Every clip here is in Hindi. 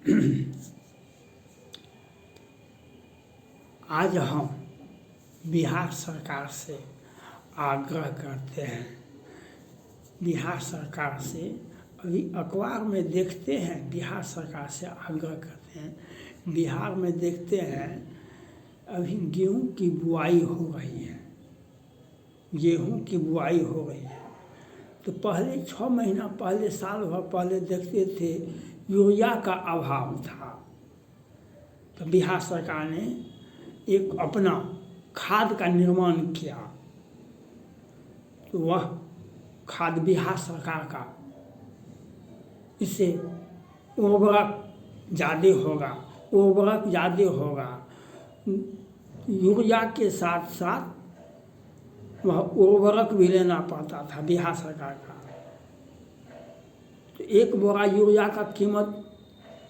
आज हम बिहार सरकार से आग्रह करते हैं। बिहार सरकार से अभी अखबार में देखते हैं, बिहार सरकार से आग्रह करते हैं। बिहार में देखते हैं अभी गेहूं की बुआई हो रही है, गेहूं की बुआई हो रही है। तो पहले 6 महीना पहले, साल भर पहले देखते थे यूरिया का अभाव था। तो बिहार सरकार ने एक अपना खाद का निर्माण किया। तो वह खाद बिहार सरकार का, इससे उर्वरक ज़्यादा होगा। यूरिया के साथ साथ वह उर्वरक भी लेना पड़ता था बिहार सरकार का। तो एक बोरा यूरिया का कीमत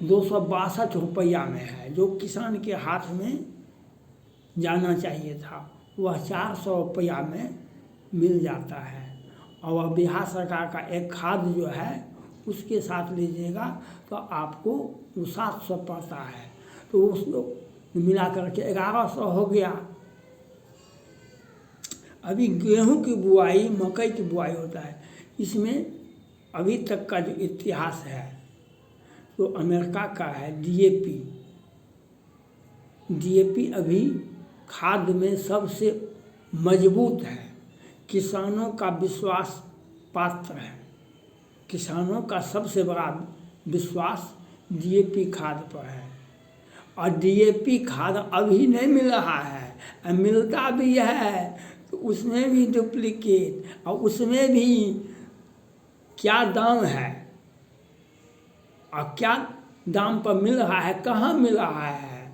262 रुपया में है, जो किसान के हाथ में जाना चाहिए था, वह 400 रुपया में मिल जाता है। और वह बिहार सरकार का एक खाद जो है उसके साथ लीजिएगा तो आपको वो 700 पड़ता है। तो उसको मिला करके 1100 हो गया। अभी गेहूं की बुआई, मकई की बुआई होता है। इसमें अभी तक का जो इतिहास है तो अमेरिका का है डीएपी अभी खाद में सबसे मजबूत है, किसानों का विश्वास पात्र है। किसानों का सबसे बड़ा विश्वास डीएपी खाद पर है। और डीएपी खाद अभी नहीं मिल रहा है, मिलता भी है तो उसमें भी डुप्लीकेट, और उसमें भी क्या दाम है और क्या दाम पर मिल रहा है, कहाँ मिल रहा है।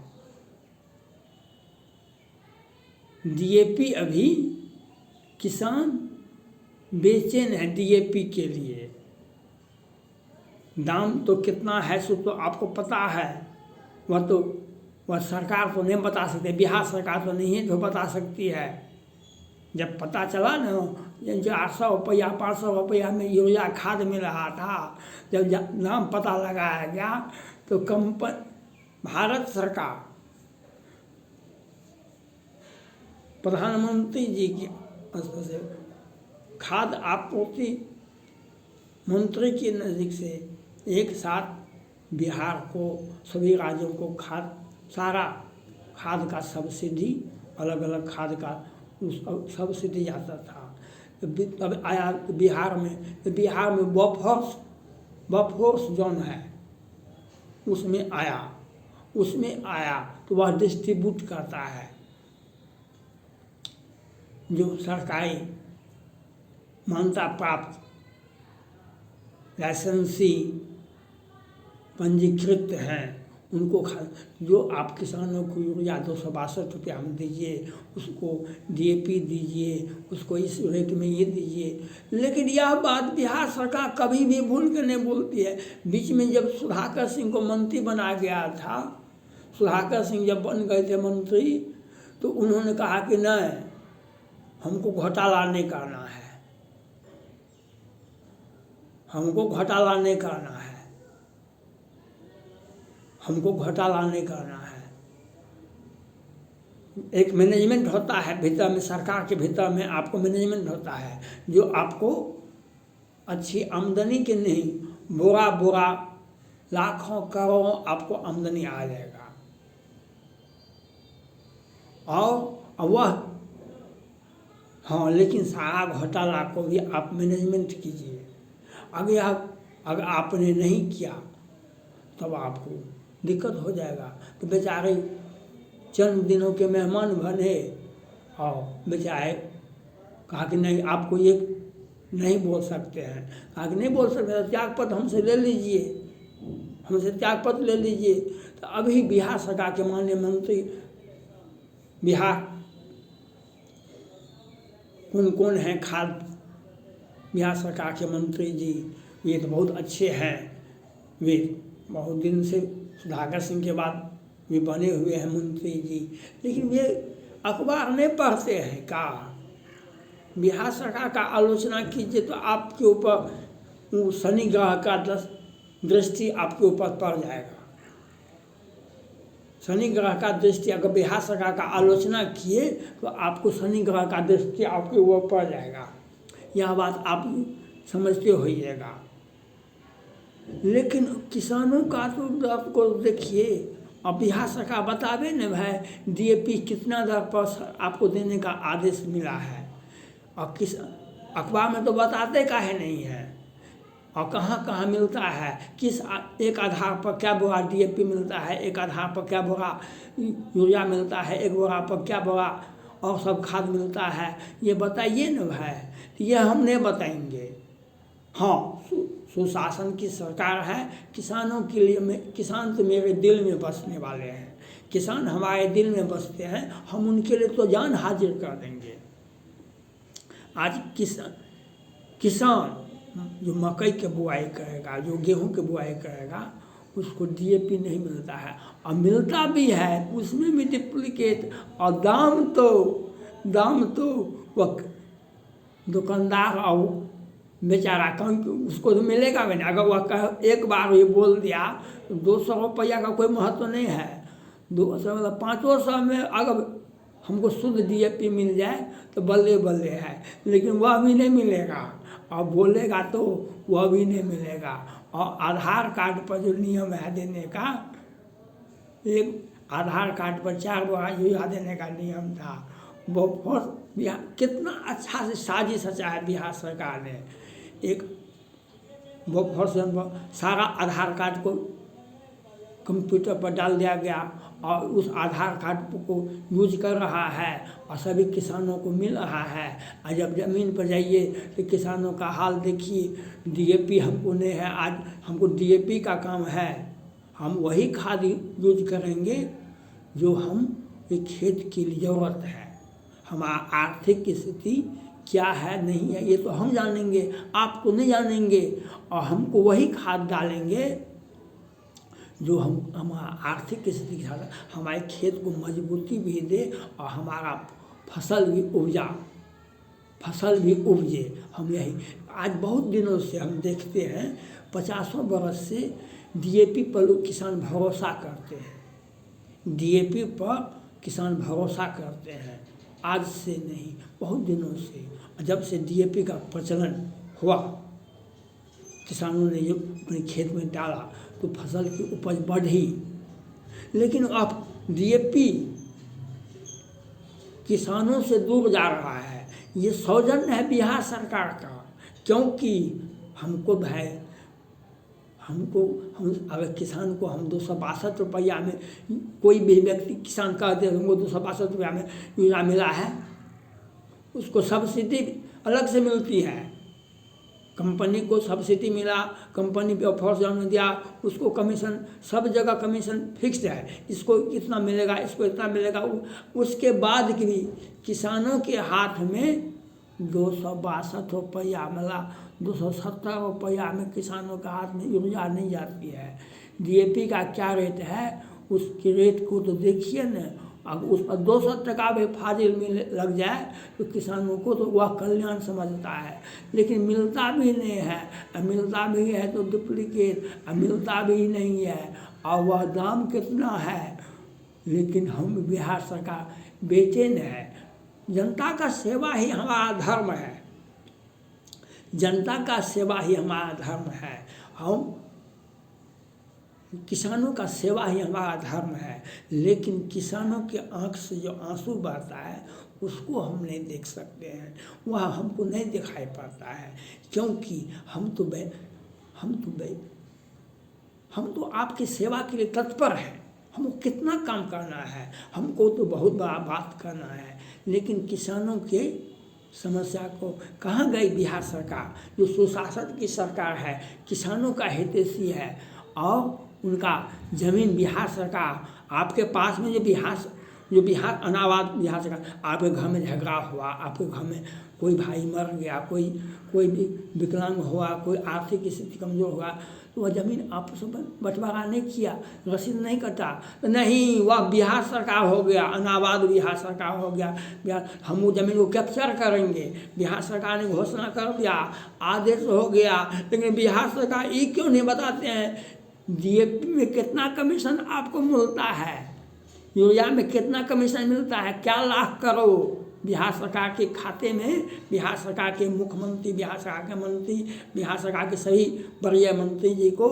डीएपी अभी किसान बेचैन है डीएपी के लिए। दाम तो कितना है सो तो आपको पता है, वह सरकार तो नहीं बता सकते, बिहार सरकार तो नहीं जो बता सकती है। जब पता चला ना 400 रुपया 500 रुपया में यूरिया खाद मिल रहा था, जब नाम पता लगाया गया तो भारत सरकार, प्रधानमंत्री जी की से खाद आपूर्ति मंत्री के नज़दीक से एक साथ बिहार को, सभी राज्यों को सारा खाद का सब्सिडी, अलग अलग खाद का सब्सिडी आता था। तब आया बिहार में बफोर्स जोन है, उसमें आया तो वह डिस्ट्रीब्यूट करता है। जो सरकारी मान्यता प्राप्त लाइसेंसी पंजीकृत हैं उनको जो आप किसानों को यूरिया 262 रुपया में दीजिए, उसको डीएपी दीजिए, उसको इस रेट में ये दीजिए। लेकिन यह बात बिहार सरकार कभी भी भूल के नहीं बोलती है। बीच में जब सुधाकर सिंह को मंत्री बनाया गया था, सुधाकर सिंह जब बन गए थे मंत्री, तो उन्होंने कहा कि नहीं, हमको घोटाला नहीं करना है, हमको घोटाला नहीं करना है, हमको घोटाला नहीं करना है। एक मैनेजमेंट होता है भीतर में, सरकार के भीतर में आपको मैनेजमेंट होता है जो आपको अच्छी आमदनी के नहीं, बोरा लाखों करोड़ों आपको आमदनी आ जाएगा। और वह हाँ, लेकिन सारा घोटाला को भी आप मैनेजमेंट कीजिए। अगर आपने नहीं किया तब आपको दिक्कत हो जाएगा। तो बेचारे चंद दिनों के मेहमान बने और बेचारे कहा कि नहीं, आपको ये नहीं बोल सकते हैं। कहा कि नहीं बोल सकते, त्यागपत्र हमसे ले लीजिए, हमसे त्यागपत्र ले लीजिए। तो अभी बिहार सरकार के माननीय मंत्री, बिहार कौन हैं खाद, बिहार सरकार के मंत्री जी, ये तो बहुत अच्छे हैं। वे बहुत दिन से सुधाकर सिंह के बाद वे बने हुए हैं मंत्री जी, लेकिन वे अखबार नहीं पढ़ते हैं का। बिहार सरकार का आलोचना कीजिए तो आपके ऊपर शनि ग्रह का दृष्टि आपके ऊपर पड़ जाएगा। शनि ग्रह का दृष्टि अगर बिहार सरकार का आलोचना किए तो आपको शनि ग्रह का दृष्टि आपके ऊपर पड़ जाएगा, यह बात आप समझते होइएगा। लेकिन किसानों का तो आपको देखिए, अब बिहार सरकार बतावे न भाई DAP कितना दर पर आपको देने का आदेश मिला है, और किस अखबार में तो बताते काहे नहीं है, और कहाँ कहाँ मिलता है, किस एक आधार पर क्या बोरा DAP मिलता है, एक आधार पर क्या बोरा यूरिया मिलता है, एक बोरा पर क्या बोरा और सब खाद मिलता है, ये बताइए न भाई। ये हम नहीं बताएंगे। हाँ, सुशासन की सरकार है, किसानों के लिए किसान तो मेरे दिल में बसने वाले हैं, किसान हमारे दिल में बसते हैं, हम उनके लिए तो जान हाजिर कर देंगे। आज किसान जो मकई के बुआई करेगा, जो गेहूं के बुआई करेगा, उसको DAP नहीं मिलता है, और मिलता भी है उसमें भी डुप्लीकेट, और दाम तो वह दुकानदार और बेचारा कम उसको तो मिलेगा भी नहीं। अगर वह एक बार ये बोल दिया तो 200 रुपया का कोई महत्व नहीं है, 200 मतलब 500 में अगर हमको शुद्ध DAP मिल जाए तो बल्ले बल्ले है, लेकिन वह भी नहीं मिलेगा, और बोलेगा तो वह भी नहीं मिलेगा। और आधार कार्ड पर जो नियम है देने का, एक आधार कार्ड पर 4 बोरा यूरिया देने का नियम था, बहुत कितना अच्छा से साजिश रचा है बिहार सरकार ने। एक बहुत से सारा आधार कार्ड को कंप्यूटर पर डाल दिया गया, और उस आधार कार्ड को यूज कर रहा है, और सभी किसानों को मिल रहा है। और जब ज़मीन पर जाइए तो किसानों का हाल देखिए, DAP हमको नहीं है, आज हमको DAP का काम है, हम वही खाद यूज करेंगे जो हम एक खेत की ज़रूरत है। हमारा आर्थिक स्थिति क्या है नहीं है ये तो हम जानेंगे, आप तो नहीं जानेंगे, और हमको वही खाद डालेंगे जो हमारा आर्थिक स्थिति के साथ हमारे खेत को मजबूती भी दे, और हमारा फसल भी उपजे। हम यही आज बहुत दिनों से हम देखते हैं, 50 बरस से DAP पर किसान भरोसा करते हैं, DAP पर किसान भरोसा करते हैं, आज से नहीं बहुत दिनों से। जब से DAP का प्रचलन हुआ, किसानों ने जो अपने खेत में डाला तो फसल की उपज बढ़ी। लेकिन अब DAP किसानों से दूर जा रहा है, ये सौजन्य है बिहार सरकार का। क्योंकि हम अगर किसान को हम 262 रुपया में, कोई भी व्यक्ति किसान कहते हैं हमको 262 रुपया में यूरिया मिला है, उसको सब्सिडी अलग से मिलती है, कंपनी को सब्सिडी मिला, कंपनी पे ऑफर हमने दिया, उसको कमीशन, सब जगह कमीशन फिक्स्ड है, इसको इतना मिलेगा, इसको इतना मिलेगा। उसके बाद भी किसानों के हाथ में 262 रुपया मिला, 270 रुपया में किसानों के हाथ में यूरिया नहीं जाती है। DAP का क्या रेट है, उसके रेट को तो देखिए न। अब उस पर 200 टका भी फाजिल लग जाए तो किसानों को तो वह कल्याण समझता है, लेकिन मिलता भी नहीं है, मिलता भी है तो डुप्लीकेट, मिलता भी नहीं है, और वह दाम कितना है। लेकिन हम बिहार सरकार बेचैन है। जनता का सेवा ही हमारा धर्म है, जनता का सेवा ही हमारा धर्म है। हम किसानों का सेवा ही हमारा धर्म है, लेकिन किसानों के आंख से जो आंसू बहता है उसको हम नहीं देख सकते हैं, वह हमको नहीं दिखाई पड़ता है। क्योंकि हम तो आपकी सेवा के लिए तत्पर हैं, हमको कितना काम करना है, हमको तो बहुत बड़ा बात करना है। लेकिन किसानों के समस्या को कहाँ गई बिहार सरकार, जो सुशासन की सरकार है, किसानों का हितैषी है, और उनका ज़मीन बिहार सरकार आपके पास में जो बिहार अनाबाद बिहार सरकार, आपके घर में झगड़ा हुआ, आपके घर में कोई भाई मर गया, कोई भी विकलांग हुआ, कोई आर्थिक स्थिति कमज़ोर हुआ, तो वह ज़मीन आपस में बंटवारा नहीं किया, रसीद नहीं कटा, तो नहीं, वह बिहार सरकार हो गया, अनाबाद बिहार सरकार हो गया, हम वो ज़मीन को कैप्चर करेंगे। बिहार सरकार ने घोषणा कर दिया, आदेश हो गया, लेकिन बिहार सरकार ये क्यों नहीं बताते हैं DAP में कितना कमीशन आपको मिलता है, यूरिया में कितना कमीशन मिलता है, क्या लाख करोड़ बिहार सरकार के खाते में, बिहार सरकार के मुख्यमंत्री, बिहार सरकार के मंत्री, बिहार सरकार के सभी वरीय मंत्री जी को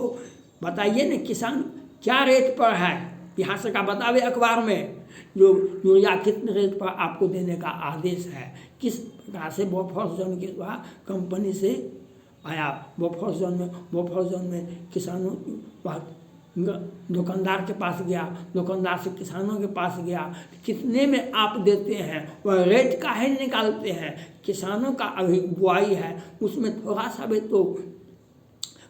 बताइए न किसान क्या रेट पर है, बिहार सरकार बतावे अखबार में जो यूरिया कितने रेट पर आपको देने का आदेश है, किस प्रकार से बफर जोन के द्वारा कंपनी से आया, बफर जोन में किसानों दुकानदार के पास गया, दुकानदार से किसानों के पास गया, कितने में आप देते हैं वह रेट काहे निकालते हैं। किसानों का अभी बुआई है उसमें थोड़ा सा भी तो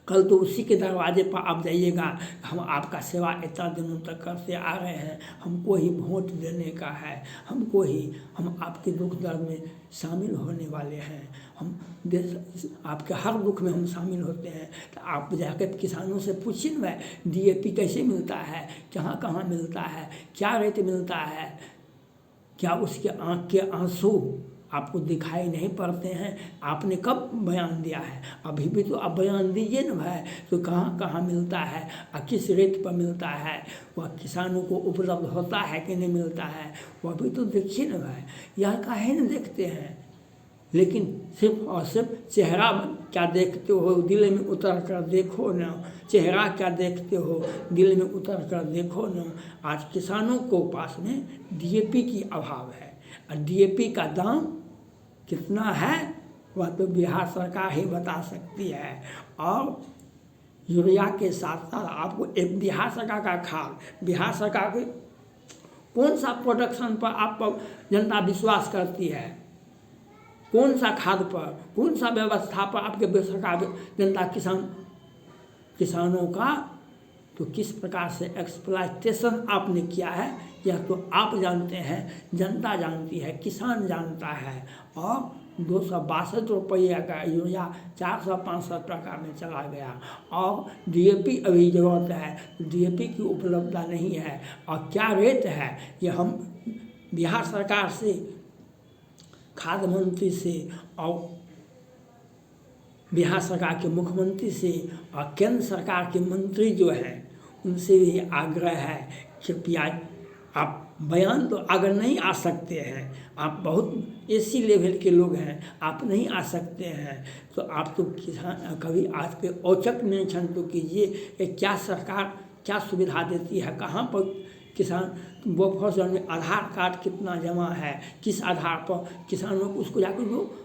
कल तो उसी के दरवाजे पर आप जाइएगा, हम आपका सेवा इतना दिनों तक करते आ रहे हैं, हमको ही वोट देने का है, हम आपके दुख दर्द में शामिल होने वाले हैं, हम देश आपके हर दुख में हम शामिल होते हैं। तो आप जाकर किसानों से पूछिए न DAP कैसे मिलता है, कहाँ मिलता है, क्या रेट मिलता है, क्या उसके आँख के आंसू आपको दिखाई नहीं पड़ते हैं। आपने कब बयान दिया है, अभी भी तो आप बयान दीजिए ना भाई, तो कहाँ मिलता है और किस रेट पर मिलता है, वह किसानों को उपलब्ध होता है कि नहीं मिलता है, वह भी तो देखिए ना भाई। यह काहे न देखते हैं, लेकिन सिर्फ और सिर्फ चेहरा क्या देखते हो, दिल में उतर कर देखो ना, चेहरा क्या देखते हो, दिल में उतर कर देखो ना। आज किसानों को पास में DAP की अभाव है और DAP का दाम कितना है वह तो बिहार सरकार ही बता सकती है। और यूरिया के साथ साथ आपको एक बिहार सरकार का खाद, बिहार सरकार के कौन सा प्रोडक्शन पर आप जनता विश्वास करती है, कौन सा खाद पर, कौन सा व्यवस्था पर आपके सरकार जनता किसानों का तो किस प्रकार से एक्सप्लॉयटेशन आपने किया है यह तो आप जानते हैं, जनता जानती है, किसान जानता है। और 262 रुपये का यूरिया 465 टका में चला गया और DAP अभी ज़रूरत है, DAP की उपलब्धता नहीं है। और क्या रेट है ये हम बिहार सरकार से, खाद्य मंत्री से और बिहार सरकार के मुख्यमंत्री से और केंद्र सरकार के मंत्री जो हैं उनसे भी आग्रह है, कृपया आप बयान तो अगर नहीं आ सकते हैं, आप बहुत AC लेवल के लोग हैं, आप नहीं आ सकते हैं तो आप तो किसान कभी आज के औचक निरीक्षण तो कीजिए कि क्या सरकार क्या सुविधा देती है, कहाँ पर किसान बफर जोन में आधार कार्ड कितना जमा है, किस आधार पर किसानों को उसको जाकर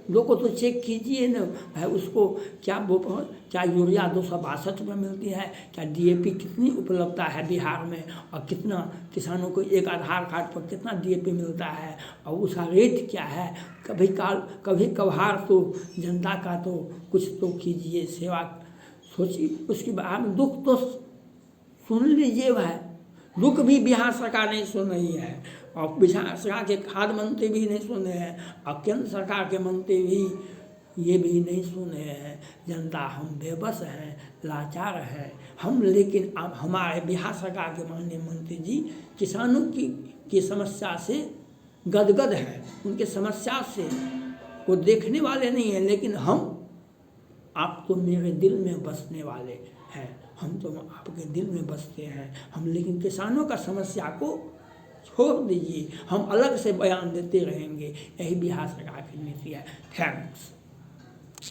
लोग को तो चेक कीजिए ना भाई, उसको क्या यूरिया 262 रुपये मिलती है, क्या DAP कितनी उपलब्धता है बिहार में और कितना किसानों को एक आधार कार्ड पर कितना DAP मिलता है और उसका रेट क्या है। कभी कभार तो जनता का तो कुछ तो कीजिए, सेवा सोचिए, उसके बाद में दुख तो सुन लीजिए भाई, दुख भी बिहार सरकार नहीं सुन रही है और बिहार सरकार के खाद्य मंत्री भी नहीं सुन रहे हैं और केंद्र सरकार के मंत्री भी ये भी नहीं सुन रहे हैं। जनता हम बेबस हैं, लाचार हैं हम, लेकिन अब हमारे बिहार सरकार के माननीय मंत्री जी किसानों की समस्या से गदगद हैं, उनके समस्या से वो देखने वाले नहीं हैं, लेकिन आप तो मेरे दिल में बसने वाले हैं, हम तो आपके दिल में बसते हैं हम, लेकिन किसानों का समस्या को छोड़ दीजिए, हम अलग से बयान देते रहेंगे, यही बिहार सरकार की नीति है। थैंक्स।